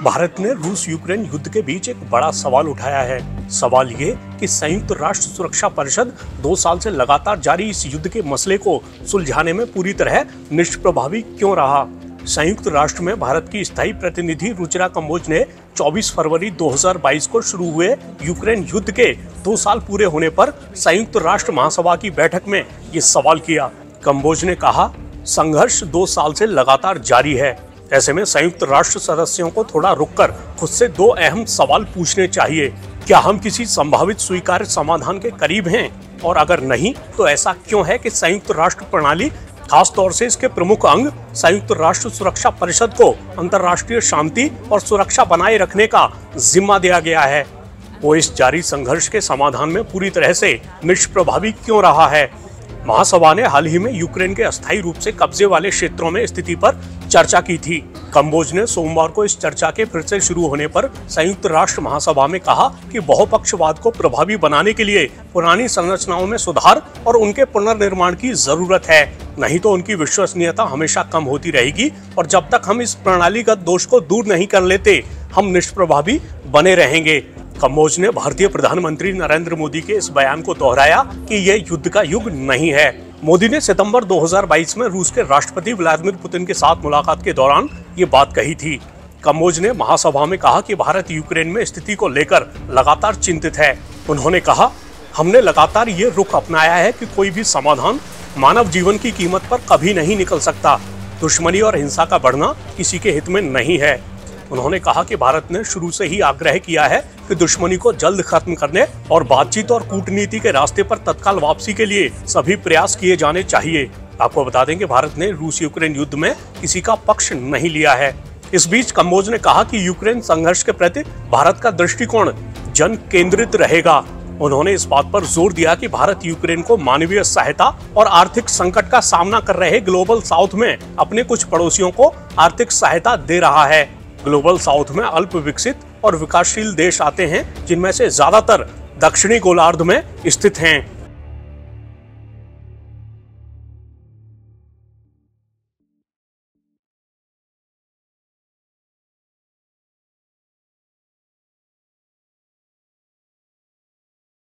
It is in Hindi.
भारत ने रूस यूक्रेन युद्ध के बीच एक बड़ा सवाल उठाया है। सवाल ये कि संयुक्त राष्ट्र सुरक्षा परिषद 2 साल से लगातार जारी इस युद्ध के मसले को सुलझाने में पूरी तरह निष्प्रभावी क्यों रहा। संयुक्त राष्ट्र में भारत की स्थायी प्रतिनिधि रुचिरा कंबोज ने 24 फरवरी 2022 को शुरू हुए यूक्रेन युद्ध के 2 साल पूरे होने पर संयुक्त राष्ट्र महासभा की बैठक में ये सवाल किया। कंबोज ने कहा, संघर्ष 2 साल से लगातार जारी है। ऐसे में संयुक्त राष्ट्र सदस्यों को थोड़ा रुककर खुद से 2 अहम सवाल पूछने चाहिए। क्या हम किसी संभावित स्वीकार्य समाधान के करीब हैं? और अगर नहीं, तो ऐसा क्यों है कि संयुक्त राष्ट्र प्रणाली, खास तौर से इसके प्रमुख अंग संयुक्त राष्ट्र सुरक्षा परिषद को अंतर्राष्ट्रीय शांति और सुरक्षा बनाए रखने का जिम्मा दिया गया है, वो इस जारी संघर्ष के समाधान में पूरी तरह से निष्प्रभावी क्यों रहा है। महासभा ने हाल ही में यूक्रेन के अस्थायी रूप से कब्जे वाले क्षेत्रों में स्थिति पर चर्चा की थी। कंबोज ने सोमवार को इस चर्चा के फिर से शुरू होने पर संयुक्त राष्ट्र महासभा में कहा कि बहुपक्षवाद को प्रभावी बनाने के लिए पुरानी संरचनाओं में सुधार और उनके पुनर्निर्माण की जरूरत है, नहीं तो उनकी विश्वसनीयता हमेशा कम होती रहेगी और जब तक हम इस प्रणालीगत दोष को दूर नहीं कर लेते, हम निष्प्रभावी बने रहेंगे। कंबोज ने भारतीय प्रधानमंत्री नरेंद्र मोदी के इस बयान को दोहराया कि यह युद्ध का युग नहीं है। मोदी ने सितंबर 2022 में रूस के राष्ट्रपति व्लादिमीर पुतिन के साथ मुलाकात के दौरान ये बात कही थी। कंबोज ने महासभा में कहा कि भारत यूक्रेन में स्थिति को लेकर लगातार चिंतित है। उन्होंने कहा, हमने लगातार ये रुख अपनाया है कि कोई भी समाधान मानव जीवन की कीमत पर कभी नहीं निकल सकता। दुश्मनी और हिंसा का बढ़ना किसी के हित में नहीं है। उन्होंने कहा कि भारत ने शुरू से ही आग्रह किया है कि दुश्मनी को जल्द खत्म करने और बातचीत और कूटनीति के रास्ते पर तत्काल वापसी के लिए सभी प्रयास किए जाने चाहिए। आपको बता दें कि भारत ने रूस यूक्रेन युद्ध में किसी का पक्ष नहीं लिया है। इस बीच कंबोज ने कहा कि यूक्रेन संघर्ष के प्रति भारत का दृष्टिकोण जन केंद्रित रहेगा। उन्होंने इस बात पर जोर दिया कि भारत यूक्रेन को मानवीय सहायता और आर्थिक संकट का सामना कर रहे ग्लोबल साउथ में अपने कुछ पड़ोसियों को आर्थिक सहायता दे रहा है। ग्लोबल साउथ में अल्प विकसित और विकासशील देश आते हैं, जिनमें से ज्यादातर दक्षिणी गोलार्ध में स्थित हैं।